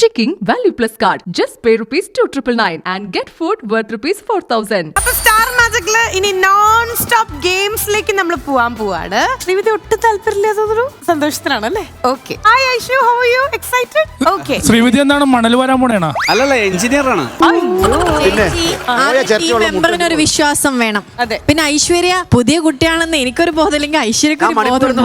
Checking Value Plus card. Just pay ₹2,999 and get food worth ₹4,000. അപ്പൊ star മാജിക്കില് ഇനി non stop ഗെയിംസിലേക്ക് നമ്മൾ പോവാണ്. ശ്രീവിദ്യ ഒട്ടും താല്പര്യമില്ലാതൊരു സന്തോഷത്തിലാണ് അല്ലേ? Okay. Hi Aishu, how are you? Excited? Okay. Sreevidya എന്താണ് മണൽ വരാൻ പോണേണോ? അല്ലല്ല, എഞ്ചിനീയർ ആണ്. മെമ്പറിനൊരു വിശ്വാസം വേണം. അതെ. പിന്നെ ഐശ്വര്യ പുതിയ കുട്ടിയാണെന്ന് എനിക്കൊരു ബോധമില്ലെങ്കിൽ ഐശ്വര്യക്ക്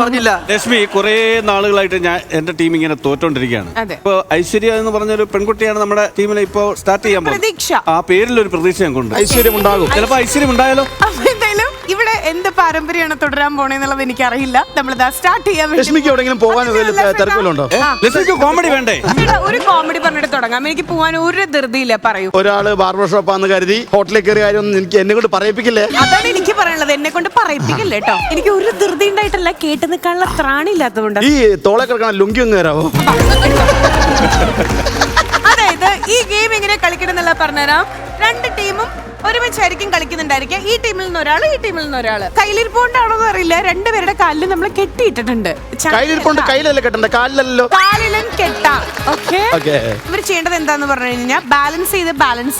പറഞ്ഞില്ല. ലക്ഷ്മി, കുറെ നാളുകളായിട്ട് ഞാൻ എന്റെ ടീം ഇങ്ങനെ തോറ്റോണ്ടിരിക്കുകയാണ്. ഇപ്പൊ ഐശ്വര്യ എന്ന് പറഞ്ഞൊരു പെൺകുട്ടിയാണ് നമ്മുടെ ടീമിനെ ഇപ്പൊ സ്റ്റാർട്ട് ചെയ്യാൻ പോകുന്നത്. ആ പേരിലൊരു പ്രതീക്ഷ ഞങ്ങൾക്ക് ഐശ്വര്യം ഉണ്ടാകും. ചിലപ്പോ ഐശ്വര്യം ഉണ്ടായാലോ. എന്തായാലും ഇവിടെ എന്ത് പാരമ്പര്യമാണ് തുടരാൻ പോണെന്നുള്ളത് എനിക്കറിയില്ല. നമ്മളിതാ സ്റ്റാർട്ട് ചെയ്യാൻ കോമഡി വേണ്ടേ? ഒരു കോമഡി പറഞ്ഞിട്ട് തുടങ്ങാം. എനിക്ക് പോവാൻ ഒരു ധൃതിയില്ല. പറയൂ. ഒരാള് ബാർബർ ഷോപ്പ് ആണെന്ന് കരുതി ഹോട്ടലിൽ കയറി കാര്യം എനിക്ക് എന്നെ കൊണ്ട് പറയിപ്പിക്കില്ലേ? അതാണ് എനിക്ക് പറയാനുള്ളത്. എന്നെ കൊണ്ട് പറയിപ്പിക്കില്ലേ കേട്ടോ. എനിക്ക് ഒരു ധൃതി ഉണ്ടായിട്ടല്ല, കേട്ട് നിൽക്കാനുള്ള ത്രാണില്ലാത്തതുകൊണ്ട്. ഈ തോളെ കിടക്കണ ലുങ്കി ഒന്ന് തരാവോ? അതായത് ഈ ഗെയിം എങ്ങനെ കളിക്കണം എന്നുള്ള പറഞ്ഞുതരാം. രണ്ട് ടീമും ഒരുമിച്ചായിരിക്കും കളിക്കുന്നുണ്ടായിരിക്കും. ഈ ടീമിൽ നിന്ന് ഒരാള്, ഈ ടീമിൽ നിന്ന് ഒരാള്. കയ്യിലിരിപ്പോണ്ടാണോ എന്ന് അറിയില്ല, രണ്ടുപേരുടെ കാലിൽ നമ്മൾ കെട്ടിയിട്ടിട്ടുണ്ട്. കയ്യിലല്ലേ കെട്ടണ്ട, കാലിലല്ലോ. കാലിലും കെട്ടാം. ഓക്കെ. ഇവർ ചെയ്യേണ്ടത് എന്താന്ന് പറഞ്ഞു കഴിഞ്ഞാൽ ബാലൻസ്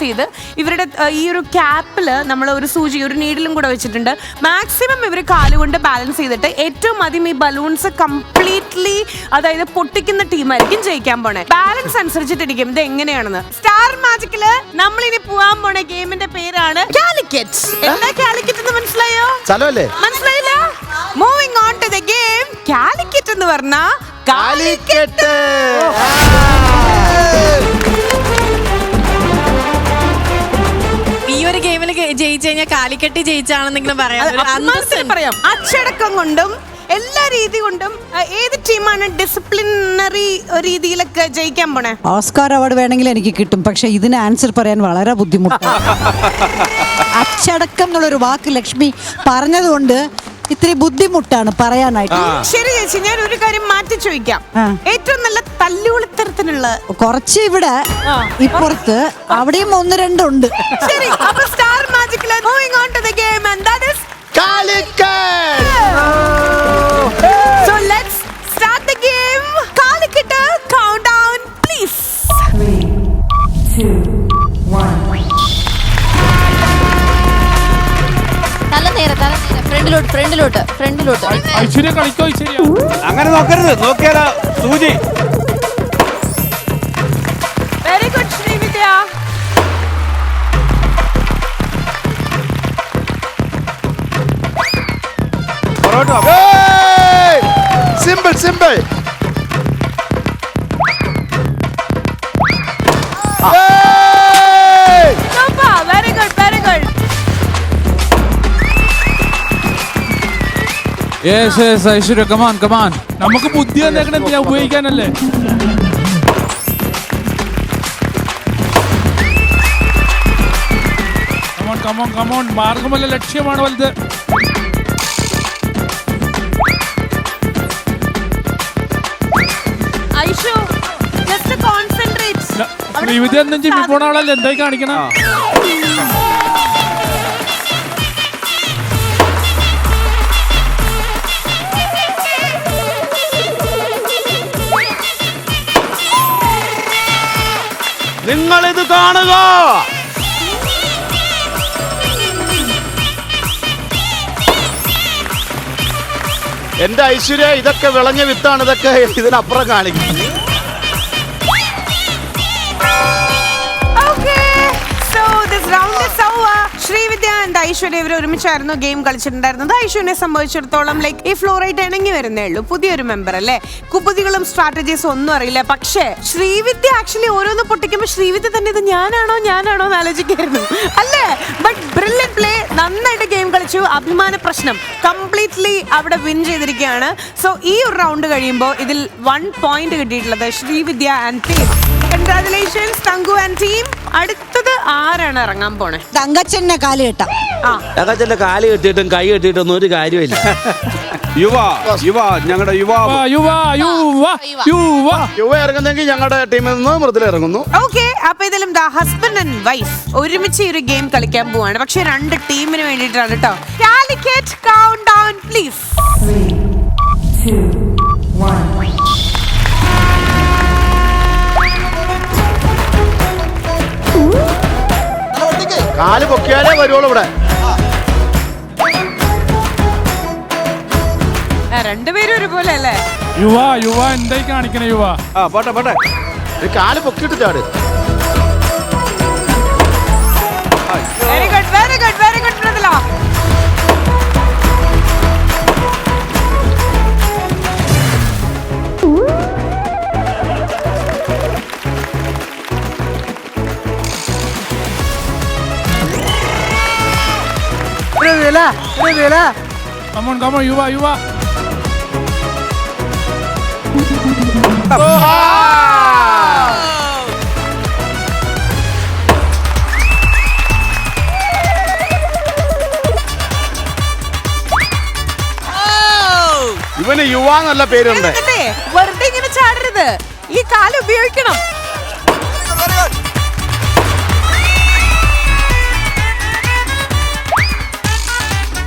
ചെയ്ത് ഇവരുടെ ഈ ഒരു ക്യാപ്പില് നമ്മൾ ഒരു സൂചി, ഒരു നീഡിലും കൂടെ വെച്ചിട്ടുണ്ട്. മാക്സിമം ഇവർ കാലുകൊണ്ട് ബാലൻസ് ചെയ്തിട്ട് ഏറ്റവും ആദ്യം ഈ ബലൂൺസ് കംപ്ലീറ്റ്ലി, അതായത് പൊട്ടിക്കുന്ന ടീമായിരിക്കും ജയിക്കാൻ പോണേ. ബാലൻസ് അനുസരിച്ചിട്ടിരിക്കും ഇത് എങ്ങനെയാണെന്ന്. സ്റ്റാർ മാജിക്കില് നമ്മൾ ഇനി പോവാൻ പോണ ഗെയിമിന്റെ പേരാണ് കാലിക്കറ്റ്. എന്താ കാലിക്കറ്റ് എന്ന് മനസ്സിലായോ? മനസ്സിലായില്ല? Moving on to the game. Calicut എന്ന് പറഞ്ഞാ കാലിക്കറ്റ്. ഈ ഒരു ഗെയിമിൽ ജയിച്ചു കഴിഞ്ഞാൽ കാലിക്കട്ടി ജയിച്ചാണെന്നെങ്കിലും പറയാം. അച്ചടക്കം കൊണ്ടും എല്ലാ രീതി കൊണ്ടും ഏത് ടീമാണ് ഡിസിപ്ലിനറി രീതിയിലൊക്കെ ജയിക്കാൻ പോണേ? ഓസ്കാർ അവാർഡ് വേണമെങ്കിൽ എനിക്ക് കിട്ടും, പക്ഷെ ഇതിന് ആൻസർ പറയാൻ വളരെ ബുദ്ധിമുട്ടാണ്. അച്ചടക്കം എന്നുള്ളൊരു വാക്ക് ലക്ഷ്മി പറഞ്ഞതുകൊണ്ട് ഇത്തിരി ബുദ്ധിമുട്ടാണ് പറയാനായിട്ട്. ശരി ചേച്ചി, ഞാൻ ഒരു കാര്യം മാറ്റി ചോദിക്കാം. ഏറ്റവും നല്ല തല്ലുകൊളുത്തരത്തിനുള്ള കുറച്ച് ഇവിടെ ഇപ്പുറത്ത് അവിടെയും ഒന്ന് രണ്ടുണ്ട്. ശരി, അപ്പൊ സ്റ്റാർ മാജിക്കിൽ moving on to the game and that is Calicut. So let's start the game. Calicut countdown please. 3, 2, 1. ഫ്രണ്ടിലോട്ട്. ഐശ്വര്യ കളിക്കോ? ഐശ്വര്യ അങ്ങനെ നോക്കരുത്, നോക്കിയാലോ സൂചി. Very good Sreevidya. Simple. Very good. Yes Aishwarya, come on. നമുക്ക് ബുദ്ധി എന്തെങ്കിലും ഉപയോഗിക്കാനല്ലേ? കമോൺ. മാർഗമല്ല, ലക്ഷ്യമാണ് വലുത്. Aishu, just concentrate. ശ്രീവിദ്യ എന്നും ജിമ്മി പോണ ആളല്ലേ, എന്തായി കാണിക്കണം? നിങ്ങളിത് കാണുക. എന്റെ ഐശ്വര്യ, ഇതൊക്കെ വിളഞ്ഞ വിത്താണ്. ഇതൊക്കെ ഇതിനപ്പുറം കാണിക്കും. ശ്രീവിദ്യ ആൻഡ് ഐശ്വര്യ ഇവർ ഒരുമിച്ചായിരുന്നു ഗെയിം കളിച്ചിട്ടുണ്ടായിരുന്നത്. ഐശ്വര്യനെ സംബന്ധിച്ചിടത്തോളം ലൈക്ക് ഈ ഫ്ലോറായിട്ട് ഇണങ്ങി വരുന്നേ ഉള്ളൂ, പുതിയൊരു മെമ്പർ അല്ലേ. കുപ്പുതികളും സ്ട്രാറ്റജീസും ഒന്നും അറിയില്ല. പക്ഷേ ശ്രീവിദ്യ ആക്ച്വലി ഓരോന്ന് പൊട്ടിക്കുമ്പോൾ ശ്രീവിദ്യ തന്നെ ഇത് ഞാനാണോ എന്ന് ആലോചിക്കായിരുന്നു അല്ലേ. ബട്ട് ബ്രില്യന്റ് പ്ലേ, നന്നായിട്ട് ഗെയിം കളിച്ചു. അഭിമാന പ്രശ്നം കംപ്ലീറ്റ്ലി അവിടെ വിൻ ചെയ്തിരിക്കുകയാണ്. സോ ഈ ഒരു റൗണ്ട് കഴിയുമ്പോൾ ഇതിൽ 1 point കിട്ടിയിട്ടുള്ളത് Sreevidya and team. Congratulations Thanku and team. അടുത്തത് ആരാണ് ഇറങ്ങാൻ പോണേ? തങ്കച്ചന്റെ കാല് കെട്ടാം. തങ്കച്ചന്റെ കാല് കെട്ടിയിട്ടും കൈ കെട്ടിയിട്ടൊന്നും ഒരു കാര്യമില്ല. ഞങ്ങളുടെ യുവ ഇറങ്ങുന്നെങ്കിൽ ഞങ്ങളുടെ ടീമിൽ നിന്ന് മൃദുല ഇറങ്ങുന്നു. ഓക്കെ, അപ്പൊ ഇതിലും ഹസ്ബൻഡ് ആൻഡ് വൈഫ് ഒരുമിച്ച് ഒരു ഗെയിം കളിക്കാൻ പോവാണ്. പക്ഷെ രണ്ട് ടീമിന് വേണ്ടിയിട്ടാണ് കേട്ടോ. Calicut countdown please. 3, 2, 1. കാല് പൊക്കിയാലേ വരുവുള്ളൂ ഇവിടെ. രണ്ടുപേരും ഒരുപോലെ അല്ലേ? യുവ എന്തായി കാണിക്കണേ യുവ? പോട്ടെ കാല് പൊക്കിയിട്ട് ചാട്. Very good Mridula. കമോൺ യുവ. ഇവന് യുവാന്നല്ല പേരുണ്ട്. വെറുതെ ഇങ്ങനെ ചാടരുത്, ഈ കാല് ഉപയോഗിക്കണം.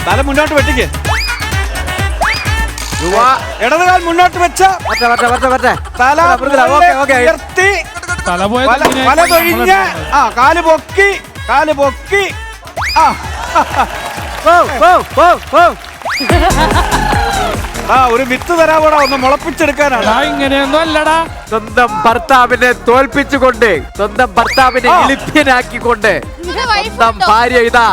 തല മുന്നോട്ട് വെട്ടിക്ക്. ഇടതുകാൽ മുന്നോട്ട് വെച്ച തല ഉയർത്തി, വലതൊഴിഞ്ഞ് കാല് പൊക്കി. ഒരു വിത്ത് തരാവോടാ, ഒന്ന് മുളപ്പിച്ചെടുക്കാനാണ്. ഇങ്ങനെയൊന്നും അല്ലടാ. സ്വന്തം ഭർത്താവിനെ തോൽപ്പിച്ചുകൊണ്ട്, സ്വന്തം ഭർത്താവിനെ ഇളിപ്യനാക്കിക്കൊണ്ട്, സ്വന്തം ഭാര്യ ഇതാ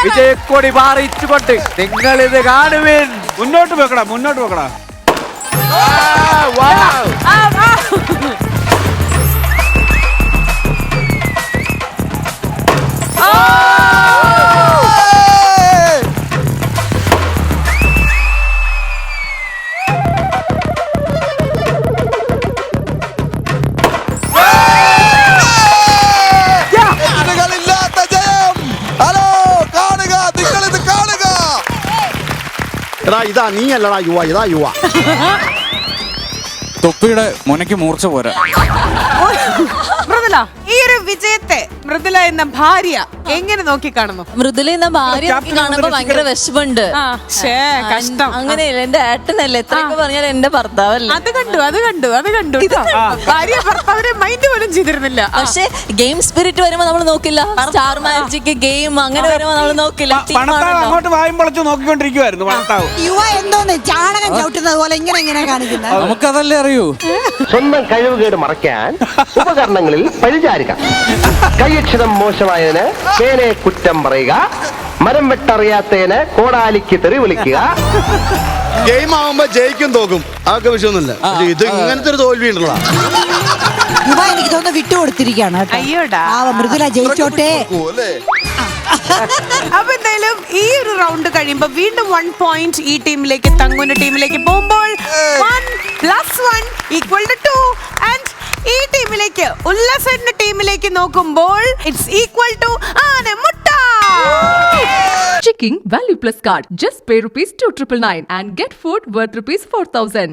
വിജയക്കൊടി മാറിച്ചുകൊണ്ട് നിങ്ങൾ ഇത് കാണുവിൻ. മുന്നോട്ട് വെക്കടാ. ഇതാ നീ അല്ലടാ യുവ. തൊപ്പിയുടെ മുനയ്ക്ക് മൂർച്ച പോരാ. മൃദുല, ഈ ഒരു വിജയത്തെ മൃദുല എന്ന ഭാര്യ എങ്ങനെ നോക്കി കാണുന്നു? മൃദുല എന്ന ഭാര്യ കാണുമ്പോ ഭയങ്കര വിഷമുണ്ട്. കഷ്ടം. അങ്ങനെയല്ല, എന്റെ ഏട്ടനല്ലേ, എത്രയൊക്കെ പറഞ്ഞാൽ എന്റെ ഭർത്താവല്ലേ. അത് കണ്ടു. ഭാര്യ ഭർത്താവിനെ മൈൻഡ് പോലും ചെയ്തിരുന്നില്ല. പക്ഷെ ഗെയിം സ്പിരിറ്റ് വരുമ്പോ നമ്മൾ നോക്കില്ല. സ്റ്റാർ മാജിക് ഗെയിം അങ്ങനെ വരുമ്പോ നമ്മൾ നോക്കില്ല. അങ്ങോട്ട് വായും പൊളച്ച് നോക്കിക്കൊണ്ടിരിക്കുവായിരുന്നു പണത്താവ്. യുവ എന്തോന്ന് ചാണകം ചവിട്ടുന്നത് പോലെ ഇങ്ങനെ കാണിക്കുന്നത്. നമുക്കതല്ലേ അറിയൂ. സ്വന്തം കഴിവുകേട് മറയ്ക്കാൻ ഉപകരണങ്ങളിൽ പരിചാരിക. കൈയക്ഷരം മോശമായതിന് പേനെ കുറ്റം പറയുക. മരം വെട്ടറിയാത്തതിന് കോടാലിക്ക് തെറി വിളിക്കുക. ഗെയിം ആവുമ്പോ ജയിക്കും തോക്കും, അതൊക്കെ വിഷയമൊന്നുമില്ല. ഇത് ഇങ്ങനത്തെ ഒരു തോൽവി ഉണ്ടല്ലോ. യുവ എനിക്ക് തോന്നുന്നു വിട്ടുകൊടുത്തിരിക്കുകയാണ് കേട്ടോ. അയ്യോടാ. മൃദുല ജയിച്ചോട്ടെ. അപ്പൊ എന്തായാലും ഈ ഒരു റൗണ്ട് കഴിയുമ്പോ വീണ്ടും 1 പോയിന്റ് ഈ ടീമിലേക്ക്, തങ്കുന്റെ ടീമിലേക്ക് പോകുമ്പോൾ 1 + 1 = 2 ആൻഡ് ഈ ടീമിലേക്ക്, ഉല്ലാസന്റെ ടീമിലേക്ക് നോക്കുമ്പോൾ ഇറ്റ്സ് ഈക്വൽ ടു ആനമുട്ട. Checking Value Plus card. Just pay rupees 2,999 and get food worth rupees 4,000.